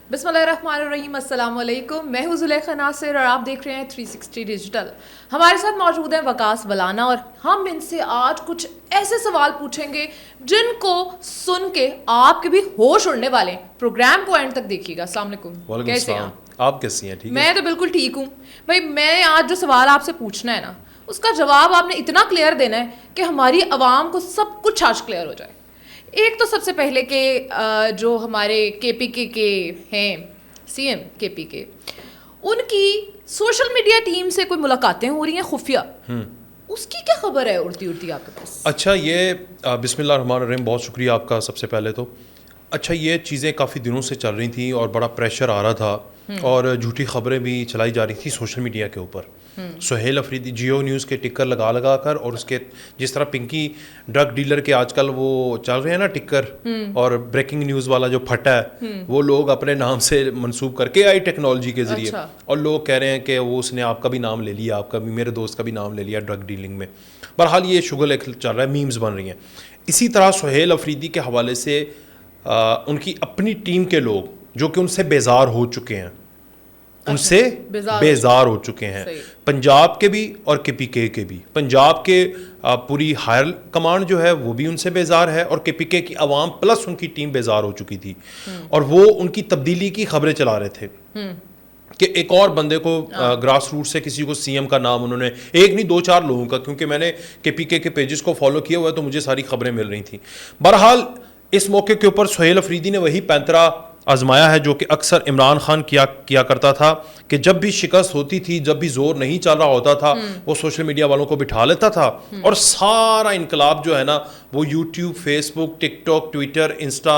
بسم اللہ الرحمن الرحیم. السلام علیکم. میں ہوں زلیخا ناصر اور آپ دیکھ رہے ہیں 360 ڈیجیٹل. ہمارے ساتھ موجود ہیں وقاص ولانا اور ہم ان سے آج کچھ ایسے سوال پوچھیں گے جن کو سن کے آپ کے بھی ہوش اڑنے والے ہیں. پروگرام کو اینڈ تک دیکھیے گا. السلام علیکم. کیسے ہیں آپ؟ کیسی ہیں؟ ٹھیک ہے. میں تو بالکل ٹھیک ہوں بھائی. میں آج جو سوال آپ سے پوچھنا ہے نا, اس کا جواب آپ نے اتنا کلیئر دینا ہے کہ ہماری عوام کو سب کچھ آج کلیئر ہو جائے. ایک تو سب سے پہلے کہ جو ہمارے کے پی کے ہیں سی ایم کے پی کے, ان کی سوشل میڈیا ٹیم سے کوئی ملاقاتیں ہو رہی ہیں خفیہ, اس کی کیا خبر ہے اڑتی آپ کے پاس؟ اچھا, یہ بسم اللہ الرحمن الرحیم, بہت شکریہ آپ کا سب سے پہلے تو. اچھا, یہ چیزیں کافی دنوں سے چل رہی تھیں اور بڑا پریشر آ رہا تھا اور جھوٹی خبریں بھی چلائی جا رہی تھیں سوشل میڈیا کے اوپر. سہیل افریدی جیو نیوز کے ٹکر لگا کر, اور اس کے جس طرح پنکی ڈرگ ڈیلر کے آج کل وہ چل رہے ہیں نا ٹکر, اور بریکنگ نیوز والا جو پھٹا ہے وہ لوگ اپنے نام سے منسوب کر کے آئی ٹیکنالوجی کے ذریعے, اور لوگ کہہ رہے ہیں کہ وہ اس نے آپ کا بھی نام لے لیا, آپ کا بھی, میرے دوست کا بھی نام لے لیا ڈرگ ڈیلنگ میں. بہرحال یہ شغل ایک چل رہا ہے, میمز بن رہی ہیں. اسی طرح سہیل افریدی کے حوالے سے ان کی اپنی ٹیم کے لوگ جو کہ ان سے بیزار ہو چکے ہیں, ان سے بیزار ہو چکے ہیں, پنجاب کے بھی اور کے پی کے بھی. پنجاب کے پوری ہائر کمانڈ جو ہے وہ بھی ان سے بیزار ہے, اور کے پی کے کی عوام پلس ان کی ٹیم بیزار ہو چکی تھی, اور وہ ان کی تبدیلی کی خبریں چلا رہے تھے کہ ایک اور بندے کو گراس روٹ سے کسی کو سی ایم کا نام, انہوں نے ایک نہیں 2-4 لوگوں کا, کیونکہ میں نے کے پی کے پیجز کو فالو کیا ہوا ہے تو مجھے ساری خبریں مل رہی تھیں. بہرحال اس موقع کے اوپر سہیل افریدی نے وہی پینترا آزمایا ہے جو کہ اکثر عمران خان کیا کرتا تھا, کہ جب بھی شکست ہوتی تھی, جب بھی زور نہیں چل رہا ہوتا تھا, وہ سوشل میڈیا والوں کو بٹھا لیتا تھا اور سارا انقلاب جو ہے نا وہ یوٹیوب, فیس بک, ٹک ٹاک, ٹویٹر, انسٹا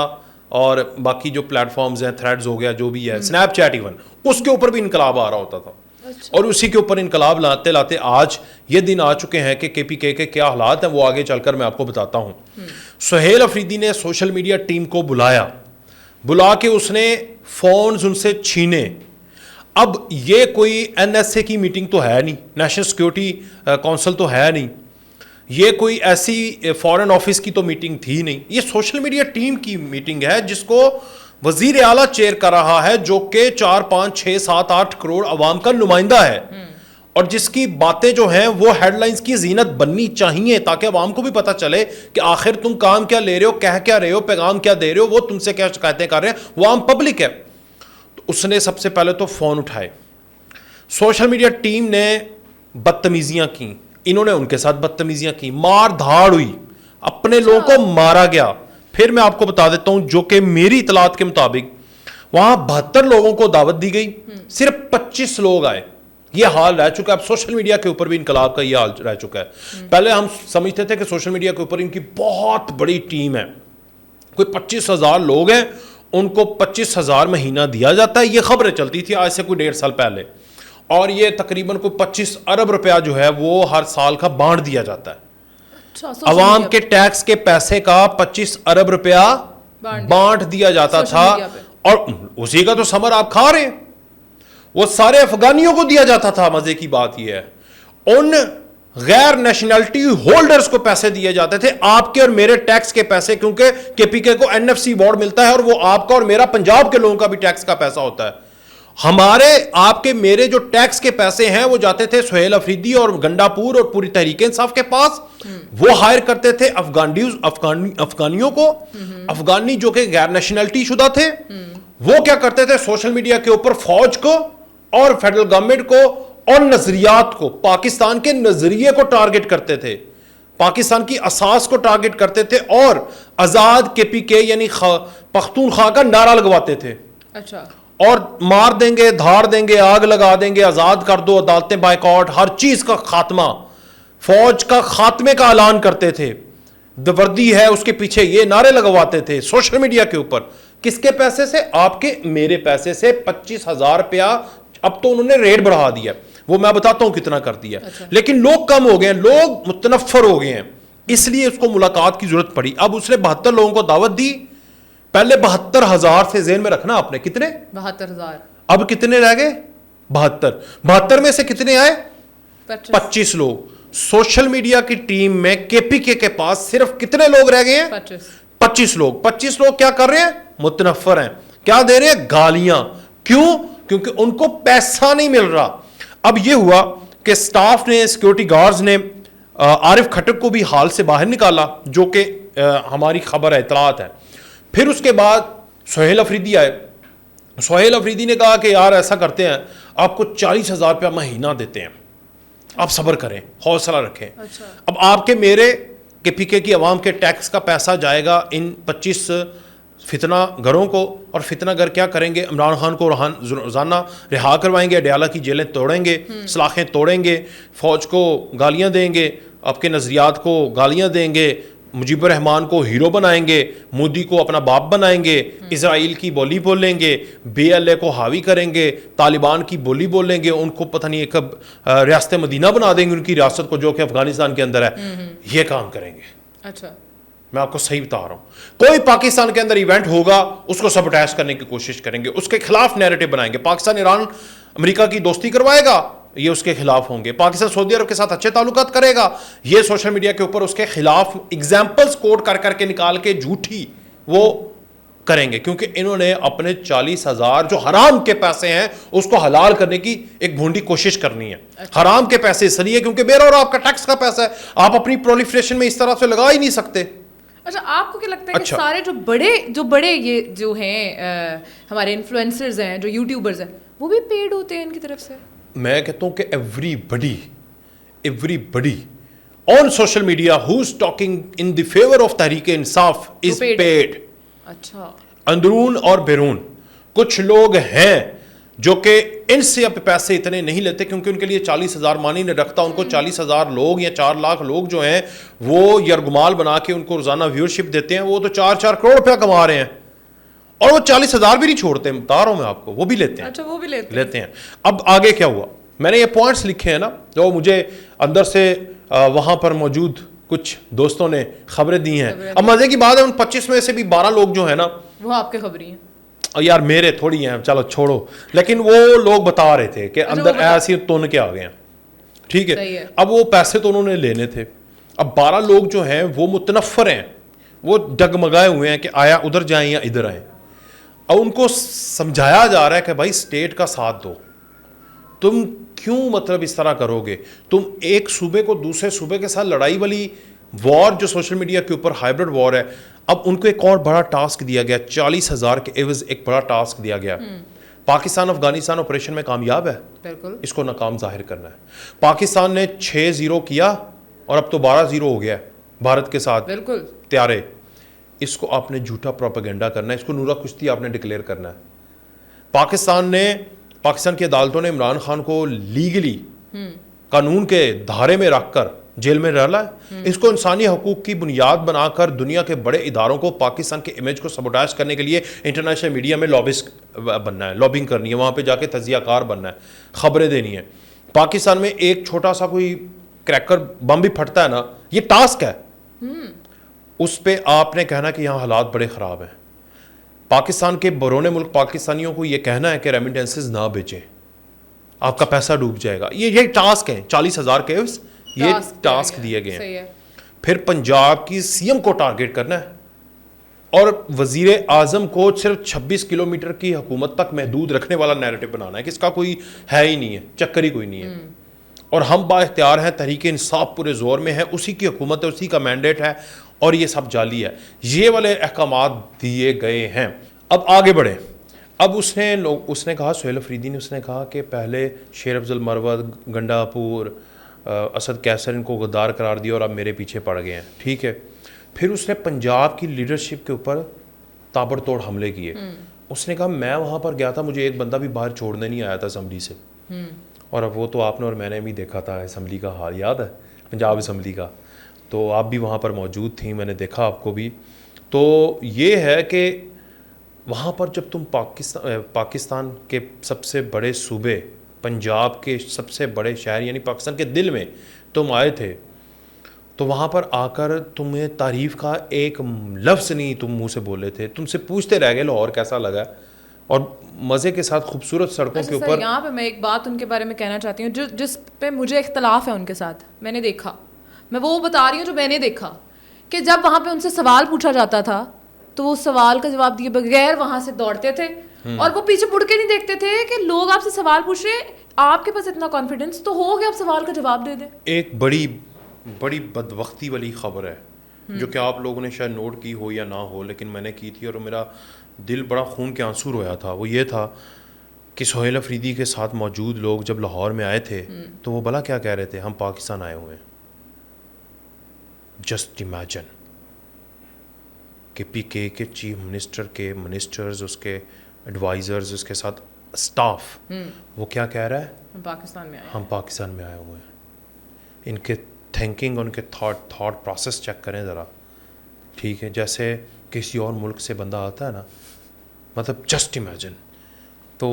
اور باقی جو پلیٹ فارمز ہیں, تھریڈز ہو گیا, جو بھی ہے, اسنیپ چیٹ ایون, اس کے اوپر بھی انقلاب آ رہا ہوتا تھا. اور اسی کے اوپر انقلاب لاتے لاتے آج یہ دن آ چکے ہیں کہ کے پی کے کیا حالات ہیں وہ آگے چل کر میں آپ کو بتاتا ہوں. سہیل افریدی نے سوشل میڈیا ٹیم کو بلا کے اس نے فونز ان سے چھینے. اب یہ کوئی این ایس اے کی میٹنگ تو ہے نہیں, نیشنل سیکورٹی کونسل تو ہے نہیں, یہ کوئی ایسی فارن آفس کی تو میٹنگ تھی نہیں, یہ سوشل میڈیا ٹیم کی میٹنگ ہے جس کو وزیر اعلیٰ چیئر کر رہا ہے, جو کہ 4, 5, 6, 7, 8 کروڑ عوام کا نمائندہ ہے, اور جس کی باتیں جو ہیں وہ ہیڈ لائنز کی زینت بننی چاہیے تاکہ عوام کو بھی پتہ چلے کہ آخر تم کام کیا لے رہے ہو, کہہ کیا رہے ہو, پیغام کیا دے رہے ہو, وہ تم سے کیا شکایتیں کر رہے ہیں, وہ عام پبلک ہے. تو اس نے سب سے پہلے تو فون اٹھائے, سوشل میڈیا ٹیم نے بدتمیزیاں کی, انہوں نے ان کے ساتھ بدتمیزیاں کی, مار دھاڑ ہوئی, اپنے لوگوں کو مارا گیا. پھر میں آپ کو بتا دیتا ہوں جو کہ میری اطلاعات کے مطابق وہاں 72 لوگوں کو دعوت دی گئی, صرف 25 لوگ آئے. یہ حال رہ چکا ہے. اب سوشل میڈیا کے اوپر بھی انقلاب کا یہ حال رہ چکا ہے. پہلے ہم سمجھتے تھے کہ سوشل میڈیا کے اوپر ان کی بہت بڑی ٹیم ہے, کوئی 25,000 لوگ ہیں, ان کو 25,000 مہینہ دیا جاتا ہے, یہ خبریں چلتی تھی آج سے کوئی 1.5 سال پہلے, اور یہ تقریباً کوئی 25 ارب روپیہ جو ہے وہ ہر سال کا بانٹ دیا جاتا ہے. عوام کے ٹیکس کے پیسے کا 25 ارب روپیہ بانٹ دیا جاتا تھا, اور اسی کا تو ثمر آپ کھا رہے ہیں. وہ سارے افغانیوں کو دیا جاتا تھا. مزے کی بات یہ ہے ان غیر نیشنلٹی ہولڈرز کو پیسے دیے جاتے تھے, آپ کے اور میرے ٹیکس کے پیسے, کیونکہ کے پی کے کو این ایف سی ایوارڈ ملتا ہے اور وہ آپ کا اور میرا پنجاب کے لوگوں کا بھی ٹیکس کا پیسہ ہوتا ہے. ہمارے آپ کے میرے جو ٹیکس کے پیسے ہیں وہ جاتے تھے سہیل افریدی اور گنڈا پور اور پوری تحریک انصاف کے پاس. وہ ہائر کرتے تھے افغانیوں کو, افغانی جو کہ غیر نیشنلٹی شدہ تھے. وہ کیا کرتے تھے سوشل میڈیا کے اوپر فوج کو اور فیڈرل گورنمنٹ کو اور نظریات کو, پاکستان کے نظریے کو ٹارگٹ کرتے تھے, پاکستان کی اساس کو ٹارگٹ کرتے تھے, اور آزاد کے پی کے یعنی پختونخوا کا نعرہ لگواتے تھے. اچھا, اور مار دیں گے, دھاڑ دیں گے, آگ لگا دیں گے, آزاد کر دو, عدالتیں بائیکاٹ, ہر چیز کا خاتمہ, فوج کا خاتمے کا اعلان کرتے تھے. وردی ہے اس کے پیچھے یہ نعرے لگواتے تھے سوشل میڈیا کے اوپر. کس کے پیسے سے؟ آپ کے میرے پیسے سے. 25,000 روپیہ اب تو انہوں نے ریٹ بڑھا دیا, وہ میں بتاتا ہوں کتنا کر دیا. لیکن لوگ کم ہو گئے ہیں, لوگ متنفر ہو گئے ہیں, اس لیے اس کو ملاقات کی ضرورت پڑی. اب اس نے 72 لوگوں کو دعوت دی. پہلے 72,000 سے ذہن میں رکھنا آپ نے, کتنے؟ 72,000. اب کتنے رہ گئے؟ 72 میں سے کتنے آئے؟ 25 لوگ. سوشل میڈیا کی ٹیم میں کے پی کے پاس صرف کتنے لوگ رہ گئے ہیں؟ 25 لوگ. 25 لوگ کیا کر رہے ہیں؟ متنفر ہیں. کیا دے رہے ہیں؟ گالیاں. کیوں؟ کیونکہ ان کو پیسہ نہیں مل رہا. اب یہ ہوا کہ سٹاف نے, سیکورٹی گارڈز نے عارف کھٹک کو بھی حال سے باہر نکالا, جو کہ ہماری خبر ہے, اطلاعات ہے. پھر اس کے بعد سہیل افریدی آئے. سہیل افریدی نے کہا کہ یار ایسا کرتے ہیں, آپ کو 40,000 روپیہ مہینہ دیتے ہیں, آپ صبر کریں, حوصلہ رکھیں. اب آپ کے میرے کہ پی کے کی عوام کے ٹیکس کا پیسہ جائے گا ان 25 فتنہ گھروں کو, اور فتنہ گھر کیا کریں گے؟ عمران خان کو روزانہ رہا کروائیں گے, اڈیالہ کی جیلیں توڑیں گے, سلاخیں توڑیں گے, فوج کو گالیاں دیں گے, آپ کے نظریات کو گالیاں دیں گے, مجیب الرحمان کو ہیرو بنائیں گے, مودی کو اپنا باپ بنائیں گے, اسرائیل کی بولی بولیں گے, بی ایل اے کو حاوی کریں گے, طالبان کی بولی بولیں گے, ان کو پتہ نہیں کب ریاست مدینہ بنا دیں گے, ان کی ریاست کو جو کہ افغانستان کے اندر ہے. یہ کام کریں گے. اچھا, میں آپ کو صحیح بتا رہا ہوں. کوئی پاکستان کے اندر ایونٹ ہوگا, اس کو سبوٹائز کرنے کی کوشش کریں گے, اس کے خلاف نیریٹو بنائیں گے. پاکستان ایران امریکہ کی دوستی کروائے گا, یہ اس کے خلاف ہوں گے. پاکستان سعودی عرب کے ساتھ اچھے تعلقات کرے گا, یہ سوشل میڈیا کے اوپر اس کے خلاف ایگزامپلز کوٹ کر کر کے نکال کے جھوٹی وہ کریں گے. کیونکہ انہوں نے اپنے 40,000 جو حرام کے پیسے ہیں اس کو حلال کرنے کی ایک بھونڈی کوشش کرنی ہے. حرام کے پیسے اس لیے کیونکہ میرا اور آپ کا ٹیکس کا پیسہ ہے, آپ اپنی پرولیفریشن میں اس طرح سے لگا ہی نہیں سکتے. اچھا, آپ کو کیا لگتا ہے کہ سارے جو بڑے یہ جو ہیں ہمارے انفلوئنسرز ہیں, جو یوٹیوبرز ہیں, وہ بھی پیڈ ہوتے ہیں ان کی طرف سے؟ میں کہتا ہوں کہ everybody on social media who is talking in the favour of Tehreek Insaf is paid. اچھا, اندرون اور بیرون. کچھ لوگ ہیں جو کہ ان سے اب پیسے اتنے نہیں لیتے کیونکہ ان کے لیے 40,000 معنی نہیں رکھتا. ان کو 40,000 لوگ یا 4 لاکھ لوگ جو ہیں وہ یرغمال بنا کے ان کو روزانہ ویورشپ دیتے ہیں, وہ تو 4 کروڑ روپیہ کما رہے ہیں, اور وہ 40,000 بھی نہیں چھوڑتے. بتا رہا ہوں میں آپ کو, وہ بھی لیتے ہیں. اچھا, وہ بھی لیتے ہیں. اب آگے کیا ہوا, میں نے یہ پوائنٹس لکھے ہیں نا, جو مجھے اندر سے وہاں پر موجود کچھ دوستوں نے خبریں دی ہیں. اب مزے کی بات ہے, ان 25 میں سے بھی 12 لوگ جو ہیں نا وہ آپ کے خبری ہیں. یار میرے تھوڑی ہیں, چلو چھوڑو, لیکن وہ لوگ بتا رہے تھے کہ اندر ایسی تن کے آ گئے ہیں. ٹھیک ہے, اب وہ پیسے تو انہوں نے لینے تھے. اب 12 لوگ جو ہیں وہ متنفر ہیں, وہ ڈگمگائے ہوئے ہیں کہ آیا ادھر جائیں یا ادھر آئیں. اب ان کو سمجھایا جا رہا ہے کہ بھائی اسٹیٹ کا ساتھ دو, تم کیوں مطلب اس طرح کرو گے, تم ایک صوبے کو دوسرے صوبے کے ساتھ لڑائی والی وار جو سوشل میڈیا کے اوپر ہائبرڈ وار ہے. اب ان کو ایک اور بڑا ٹاسک دیا گیا, 40,000 کے عوض ایک بڑا ٹاسک دیا گیا. پاکستان افغانستان آپریشن میں کامیاب ہے, بالکل, اس کو ناکام ظاہر کرنا ہے. پاکستان نے 6-0 کیا اور اب تو 12-0 ہو گیا ہے بھارت کے ساتھ, بالکل تیارے. اس کو آپ نے جھوٹا پروپیگنڈا کرنا ہے, اس کو نورا کشتی آپ نے ڈکلیئر کرنا ہے. پاکستان کی عدالتوں نے عمران خان کو لیگلی قانون کے دھارے میں رکھ کر جیل میں ڈالا ہے. اس کو انسانی حقوق کی بنیاد بنا کر دنیا کے بڑے اداروں کو پاکستان کے امیج کو سبوٹائز کرنے کے لیے انٹرنیشنل میڈیا میں لابسٹ بننا ہے, لابنگ کرنی ہے, وہاں پہ جا کے تجزیہ کار بننا ہے, خبریں دینی ہے. پاکستان میں ایک چھوٹا سا کوئی کریکر بم بھی پھٹتا ہے نا, یہ ٹاسک ہے, اس پہ آپ نے کہنا کہ یہاں حالات بڑے خراب ہیں. پاکستان کے بیرون ملک پاکستانیوں کو یہ کہنا ہے کہ ریمیٹنسز نہ بیچیں, آپ کا پیسہ ڈوب جائے گا. یہ ٹاسک ہیں, 40,000 کے یہ ٹاسک دیے گئے ہیں. پھر پنجاب کی سی ایم کو ٹارگیٹ کرنا ہے اور وزیر اعظم کو صرف 26 کلومیٹر کی حکومت تک محدود رکھنے والا نیریٹو بنانا ہے کہ اس کا کوئی ہے ہی نہیں ہے, چکر ہی کوئی نہیں ہے. اور ہم با اختیار ہیں, تحریک انصاف پورے زور میں ہے, اسی کی حکومت ہے, اسی کا مینڈیٹ ہے, اور یہ سب جعلی ہے. یہ والے احکامات دیے گئے ہیں. اب آگے بڑھیں. اب اس نے کہا, سہیل افریدی نے, اس نے کہا کہ پہلے شیر افضل مروت, گنڈا پور, اسد کیسر ان کو غدار قرار دیا اور اب میرے پیچھے پڑ گئے ہیں. ٹھیک ہے. پھر اس نے پنجاب کی لیڈرشپ کے اوپر تابڑ توڑ حملے کیے. اس نے کہا میں وہاں پر گیا تھا, مجھے ایک بندہ بھی باہر چھوڑنے نہیں آیا تھا اسمبلی سے, اور اب وہ تو آپ نے اور میں نے بھی دیکھا تھا اسمبلی کا حال, یاد ہے پنجاب اسمبلی کا, تو آپ بھی وہاں پر موجود تھیں, میں نے دیکھا آپ کو بھی. تو یہ ہے کہ وہاں پر جب تم پاکستان کے سب سے بڑے صوبے, پنجاب کے سب سے بڑے شہر یعنی پاکستان کے دل میں تم آئے تھے, تو وہاں پر آ کر تمہیں تعریف کا ایک لفظ نہیں تم منہ سے بولے تھے. تم سے پوچھتے رہ گئے لاہور کیسا لگا, اور مزے کے ساتھ خوبصورت سڑکوں کے اوپر. یہاں پہ میں ایک بات ان کے بارے میں کہنا چاہتی ہوں جس پہ مجھے اختلاف ہے ان کے ساتھ. میں نے دیکھا, میں وہ بتا رہی ہوں جو میں نے دیکھا, کہ جب وہاں پہ ان سے سوال پوچھا جاتا تھا تو وہ سوال کا جواب دیے بغیر وہاں سے دوڑتے تھے اور وہ پیچھے مڑ کے نہیں دیکھتے تھے کہ لوگ آپ سے سوال پوچھ رہے ہیں, آپ کے پاس اتنا کانفیڈنس تو ہو کہ آپ سوال کا جواب دے دیں. ایک بڑی بدبختی والی خبر ہے جو کہ آپ لوگوں نے شاید نوٹ کی ہو یا نہ ہو, لیکن میں نے کی تھی اور میرا دل بڑا خون کے آنسو رویا تھا. وہ یہ تھا کہ سہیل افریدی کے ساتھ موجود لوگ جب لاہور میں آئے تھے تو وہ بھلا کیا کہہ رہے تھے, ہم پاکستان آئے ہوئے ہیں. جسٹ امیجن کہ پی کے چیف منسٹر کے منسٹرز, اس کے ایڈوائزرز, اس کے ساتھ اسٹاف, وہ کیا کہہ رہا ہے, ہم پاکستان میں آئے, ہم پاکستان میں آئے ہوئے ہیں. ان کے تھنکنگ, ان کے تھاٹ پروسیس چیک کریں ذرا, ٹھیک ہے, جیسے کسی اور ملک سے بندہ آتا ہے نا, مطلب جسٹ امیجن. تو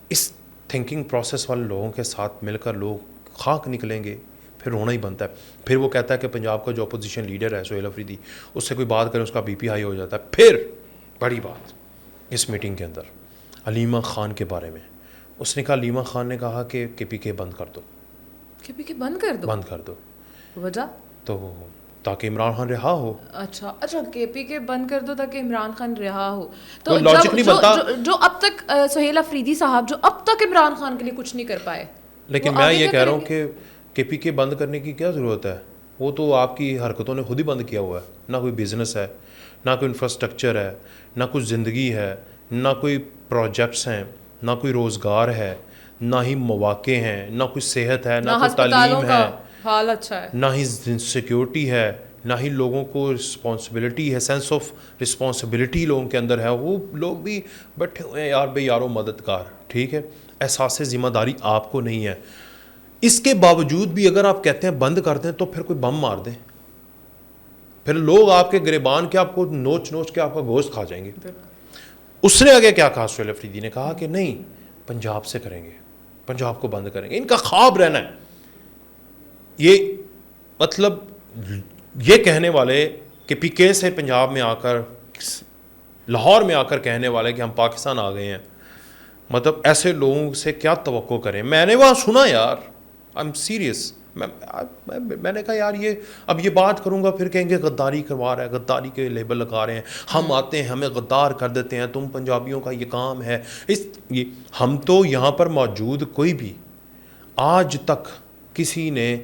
اس تھنکنگ پروسیس والے لوگوں کے ساتھ مل کر لوگ خاک نکلیں گے, پھر رونا ہی بنتا ہے. پھر وہ کہتا ہے کہ پنجاب کا جو اپوزیشن لیڈر ہے سہیل افریدی, اس سے کوئی بات کرے اس کا بی پی ہائی ہو جاتا ہے. پھر بڑی بات اس میٹنگ کے اندر علیمہ خان کے بارے میں, اس نے کہا, علیمہ خان نے کہا کہ کے پی کے بند کر دو, کے پی کے بند کر دو. وجہ تو تاکہ عمران خان رہا ہو. اچھا, کے پی کے بند کر دو تاکہ عمران خان رہا ہو. تو لاجک نہیں بنتا جو اب تک سہیل افریدی صاحب جو اب تک عمران خان کے لیے کچھ نہیں کر پائے, لیکن میں یہ کہہ رہا ہوں کہ کے پی کے بند کرنے کی کیا ضرورت ہے, وہ تو آپ کی حرکتوں نے خود ہی بند کیا ہوا ہے. نہ کوئی بزنس ہے, نہ کوئی انفراسٹرکچر ہے, نہ کچھ زندگی ہے, نہ کوئی پروجیکٹس ہیں, نہ کوئی روزگار ہے, نہ ہی مواقع ہیں, نہ کوئی صحت ہے, نہ کوئی تعلیم ہے, حال اچھا ہے, نہ ہی سیکیورٹی ہے, نہ ہی لوگوں کو رسپانسبلٹی ہے, سینس آف رسپانسبلٹی لوگوں کے اندر ہے. وہ لوگ بھی بیٹھے ہوئے ہیں یار بے یارو مددگار, ٹھیک ہے, احساس ذمہ داری آپ کو نہیں ہے. اس کے باوجود بھی اگر آپ کہتے ہیں بند کر دیں تو پھر کوئی بم مار دیں, پھر لوگ آپ کے گریبان کے آپ کو نوچ کے آپ کا گوشت کھا جائیں گے. اس نے آگے کیا کہا, سہیل افریدی نے کہا کہ نہیں, پنجاب سے کریں گے, پنجاب کو بند کریں گے. ان کا خواب رہنا ہے. یہ مطلب یہ کہنے والے کہ پی کے سے پنجاب میں آ کر, لاہور میں آ کر کہنے والے کہ ہم پاکستان آ گئے ہیں, مطلب ایسے لوگوں سے کیا توقع کریں. میں نے وہاں سنا یار, آئی ایم سیریس, میں نے کہا یار یہ اب یہ بات کروں گا پھر کہیں گے غداری کروا رہا ہے, غداری کے لیبل لگا رہے ہیں, ہم آتے ہیں ہمیں غدار کر دیتے ہیں, تم پنجابیوں کا یہ کام ہے. ہم تو یہاں پر موجود کوئی بھی آج تک کسی نے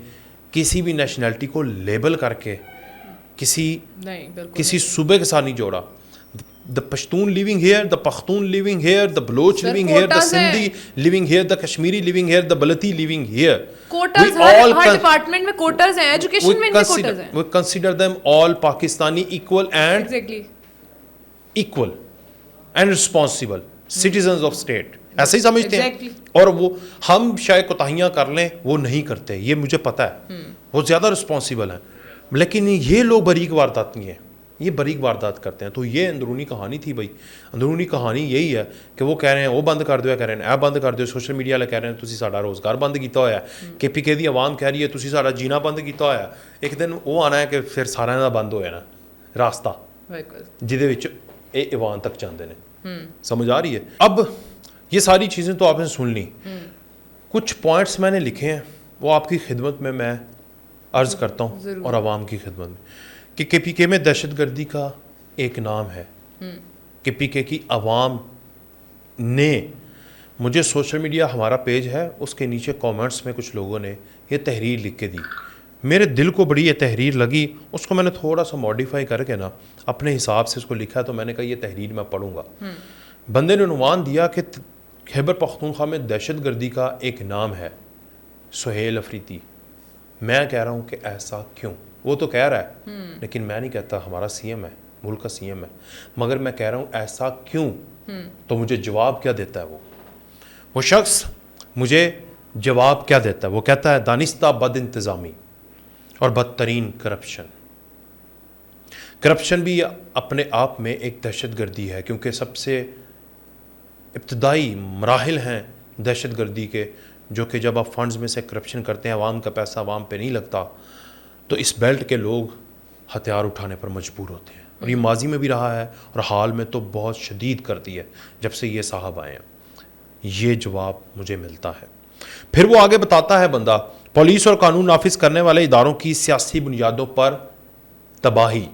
کسی بھی نیشنلٹی کو لیبل کر کے کسی صوبے کے ساتھ نہیں جوڑا. The Pashtun living here, the Pakhtun living here, the Baloch living here, the Sindhi living here, the Kashmiri living here, the Balati living here. Quotas Hare department میں quotas ہیں, ایجوکیشن میں بھی quotas ہیں. We consider them all Pakistani equal and equal and responsible citizens of state. ایسے ہی سمجھتے ہیں. اور وہ ہم شاید کوتاہیاں کر لیں, وہ نہیں کرتے, یہ مجھے پتا ہے, وہ زیادہ رسپانسیبل ہیں. لیکن یہ لوگ باریک واردات نہیں ہیں, یہ باریک واردات کرتے ہیں. تو یہ اندرونی کہانی تھی بھائی. اندرونی کہانی یہی ہے کہ وہ کہہ رہے ہیں وہ بند کر دو, کہہ رہے ہیں ایپ بند کر دو, سوشل میڈیا والے کہہ رہے ہیں تسی ساڈا روزگار بند کیتا ہوا ہے, کہ پی کے دی عوام کہہ رہی ہے تسی ساڈا جینا بند کیتا ہوا ہے. ایک دن وہ آنا ہے کہ پھر سارا دا بند ہو جانا راستہ جہدے وچ اے ایوان تک جاندے نے. سمجھ آ رہی ہے. اب یہ ساری چیزیں تو آپ نے سن لی. کچھ پوائنٹس میں نے لکھے ہیں, وہ آپ کی خدمت میں عرض کرتا ہوں اور عوام کی خدمت میں, کہ کے پی کے میں دہشت گردی کا ایک نام ہے. کہ پی کے کی عوام نے مجھے سوشل میڈیا ہمارا پیج ہے, اس کے نیچے کامنٹس میں کچھ لوگوں نے یہ تحریر لکھ کے دی. میرے دل کو بڑی یہ تحریر لگی, اس کو میں نے تھوڑا سا ماڈیفائی کر کے نا اپنے حساب سے اس کو لکھا, تو میں نے کہا یہ تحریر میں پڑھوں گا. بندے نے عنوان دیا کہ خیبر پختونخوا میں دہشت گردی کا ایک نام ہے سہیل افریدی. میں کہہ رہا ہوں کہ ایسا کیوں. وہ تو کہہ رہا ہے لیکن میں نہیں کہتا, ہمارا سی ایم ہے, ملک کا سی ایم ہے, مگر میں کہہ رہا ہوں ایسا کیوں. تو مجھے جواب کیا دیتا ہے وہ شخص مجھے جواب کیا دیتا ہے. وہ کہتا ہے دانستہ بد انتظامی اور بدترین کرپشن. کرپشن بھی اپنے آپ میں ایک دہشت گردی ہے, کیونکہ سب سے ابتدائی مراحل ہیں دہشت گردی کے, جو کہ جب آپ فنڈز میں سے کرپشن کرتے ہیں, عوام کا پیسہ عوام پہ نہیں لگتا, تو اس بیلٹ کے لوگ ہتھیار اٹھانے پر مجبور ہوتے ہیں. اور یہ ماضی میں بھی رہا ہے اور حال میں تو بہت شدید کر دی ہے جب سے یہ صاحب آئے ہیں. یہ جواب مجھے ملتا ہے. پھر وہ آگے بتاتا ہے بندہ, پولیس اور قانون نافذ کرنے والے اداروں کی سیاسی بنیادوں پر تباہی.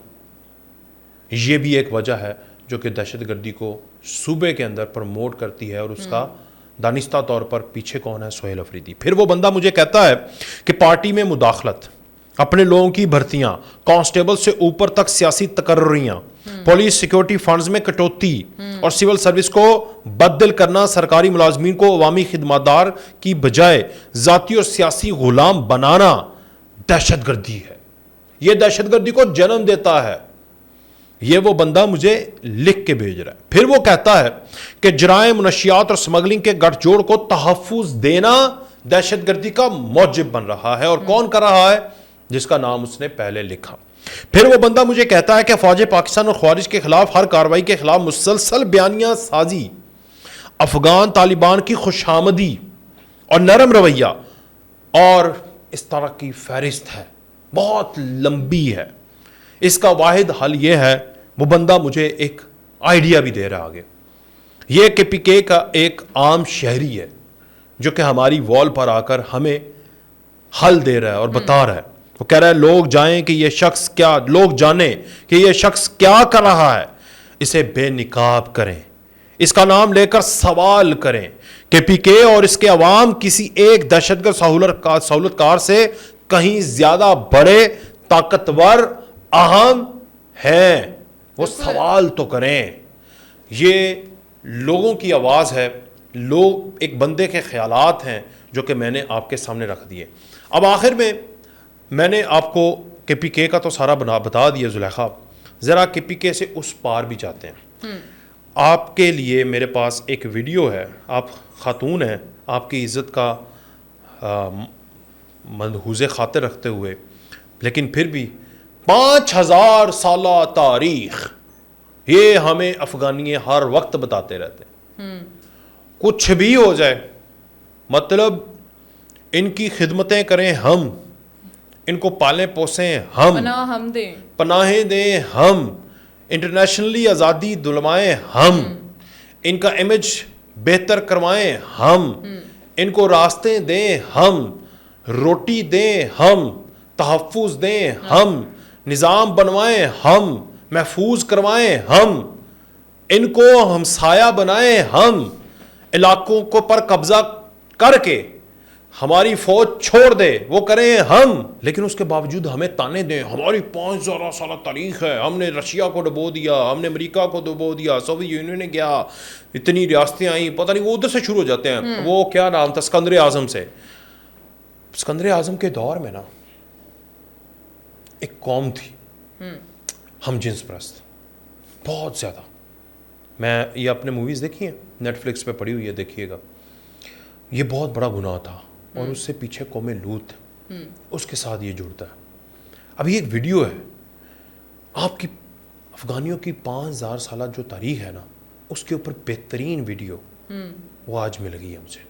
یہ بھی ایک وجہ ہے جو کہ دہشت گردی کو صوبے کے اندر پروموٹ کرتی ہے، اور اس کا دانستہ طور پر پیچھے کون ہے؟ سہیل افریدی۔ پھر وہ بندہ مجھے کہتا ہے کہ پارٹی میں مداخلت، اپنے لوگوں کی بھرتیاں، کانسٹیبل سے اوپر تک سیاسی تقرریاں، پولیس سیکیورٹی فنڈز میں کٹوتی اور سول سروس کو بدل کرنا، سرکاری ملازمین کو عوامی خدمتدار کی بجائے ذاتی اور سیاسی غلام بنانا دہشت گردی ہے، یہ دہشت گردی کو جنم دیتا ہے۔ یہ وہ بندہ مجھے لکھ کے بھیج رہا ہے۔ پھر وہ کہتا ہے کہ جرائم، منشیات اور سمگلنگ کے گٹھ جوڑ کو تحفظ دینا دہشت گردی کا موجب بن رہا ہے، اور کون کر رہا ہے؟ جس کا نام اس نے پہلے لکھا۔ پھر وہ بندہ مجھے کہتا ہے کہ فوج پاکستان اور خوارج کے خلاف ہر کارروائی کے خلاف مسلسل بیانیہ سازی، افغان طالبان کی خوشامدی اور نرم رویہ، اور اس طرح کی فہرست ہے، بہت لمبی ہے۔ اس کا واحد حل یہ ہے، وہ بندہ مجھے ایک آئیڈیا بھی دے رہا آگے۔ یہ کے پی کے کا ایک عام شہری ہے جو کہ ہماری وال پر آ کر ہمیں حل دے رہا ہے اور بتا رہا ہے۔ وہ کہہ رہا ہے لوگ جانیں کہ یہ شخص کیا کر رہا ہے، اسے بے نقاب کریں، اس کا نام لے کر سوال کریں۔ کے پی کے اور اس کے عوام کسی ایک دہشت گرد سہولت کار سے کہیں زیادہ بڑے، طاقتور، اہم ہیں۔ وہ سوال تو کریں۔ یہ لوگوں کی آواز ہے، لوگ ایک بندے کے خیالات ہیں جو کہ میں نے آپ کے سامنے رکھ دیے۔ اب آخر میں نے آپ کو کے پی کے کا تو سارا بتا دیا زلیخا، ذرا کے پی کے سے اس پار بھی جاتے ہیں۔ آپ کے لیے میرے پاس ایک ویڈیو ہے، آپ خاتون ہیں، آپ کی عزت کا ملحوظ خاطر رکھتے ہوئے، لیکن پھر بھی 5000 سالہ تاریخ یہ ہمیں افغانی ہر وقت بتاتے رہتے ہیں۔ کچھ بھی ہو جائے، مطلب ان کی خدمتیں کریں ہم، ان کو پالیں پوسیں ہم، پناہیں دیں ہم، انٹرنیشنلی آزادی دلوائیں ہم، ان کا امیج بہتر کروائیں ہم، ان کو راستے دیں ہم، روٹی دیں ہم، تحفظ دیں ہم، نظام بنوائیں ہم، محفوظ کروائیں ہم، ان کو ہمسایہ بنائیں ہم، علاقوں کو پر قبضہ کر کے ہماری فوج چھوڑ دے وہ کریں ہم، لیکن اس کے باوجود ہمیں تانے دیں ہماری 5000 سالہ تاریخ ہے، ہم نے رشیا کو ڈبو دیا، ہم نے امریکہ کو ڈبو دیا، سوویت یونین نے کیا، اتنی ریاستیں آئیں، پتہ نہیں وہ ادھر سے شروع ہو جاتے ہیں۔ وہ کیا نام تھا اسکندر اعظم سے، اسکندر اعظم کے دور میں نا ایک قوم تھی ہم جنس پرست، بہت زیادہ۔ میں یہ اپنے موویز دیکھی ہیں نیٹ فلکس پہ پڑی ہوئی ہے، دیکھیے گا۔ یہ بہت بڑا گناہ تھا، اور اس سے پیچھے قوم لوط اس کے ساتھ یہ جڑتا ہے۔ اب یہ ایک ویڈیو ہے، آپ کی افغانیوں کی 5000 سالہ جو تاریخ ہے نا، اس کے اوپر بہترین ویڈیو وہ آج مل گئی ہے مجھے،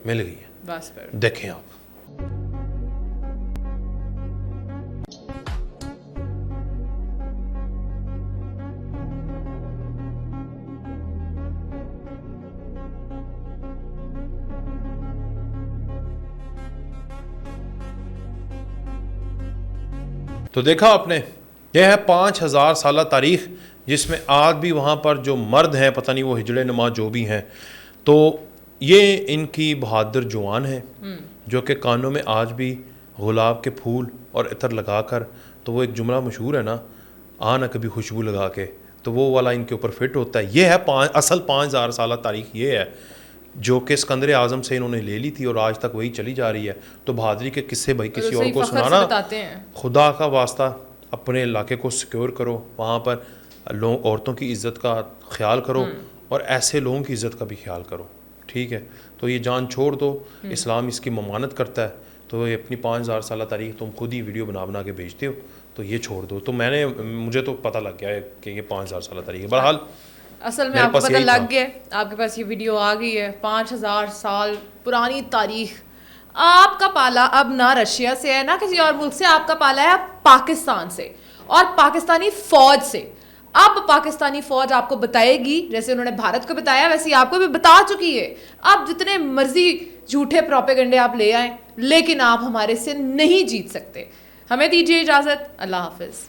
مل گئی ہے، دیکھیں آپ۔ تو دیکھا آپ نے، یہ ہے 5000 سالہ تاریخ، جس میں آج بھی وہاں پر جو مرد ہیں، پتہ نہیں وہ ہجڑے نما جو بھی ہیں، تو یہ ان کی بہادر جوان ہیں جو کہ کانوں میں آج بھی گلاب کے پھول اور عطر لگا کر، تو وہ ایک جملہ مشہور ہے نا، آنا کبھی خوشبو لگا کے، تو وہ والا ان کے اوپر فٹ ہوتا ہے۔ یہ ہے اصل 5000 سالہ تاریخ، یہ ہے جو کہ اسکندر اعظم سے انہوں نے لے لی تھی اور آج تک وہی چلی جا رہی ہے۔ تو بہادری کے قصے بھائی کسی اور کو سنانا، خدا کا واسطہ اپنے علاقے کو سیکیور کرو، وہاں پر عورتوں کی عزت کا خیال کرو، اور ایسے لوگوں کی عزت کا بھی خیال کرو، ٹھیک ہے؟ تو یہ جان چھوڑ دو، اسلام اس کی ممانت کرتا ہے، تو یہ اپنی 5000 سالہ تاریخ تم خود ہی ویڈیو بنا کے بھیجتے ہو، تو یہ چھوڑ دو۔ تو مجھے تو پتہ لگ گیا ہے کہ یہ 5000 سالہ تاریخ ہے۔ بہرحال اصل میں آپ کو پتہ لگ گیا، آپ کے پاس یہ ویڈیو آ گئی ہے، 5000 سال پرانی تاریخ۔ آپ کا پالا اب نہ رشیا سے ہے نہ کسی اور ملک سے، آپ کا پالا ہے پاکستان سے اور پاکستانی فوج سے۔ اب پاکستانی فوج آپ کو بتائے گی، جیسے انہوں نے بھارت کو بتایا ویسے آپ کو بھی بتا چکی ہے۔ اب جتنے مرضی جھوٹے پروپیگنڈے آپ لے آئیں، لیکن آپ ہمارے سے نہیں جیت سکتے۔ ہمیں دیجیے اجازت، اللہ حافظ۔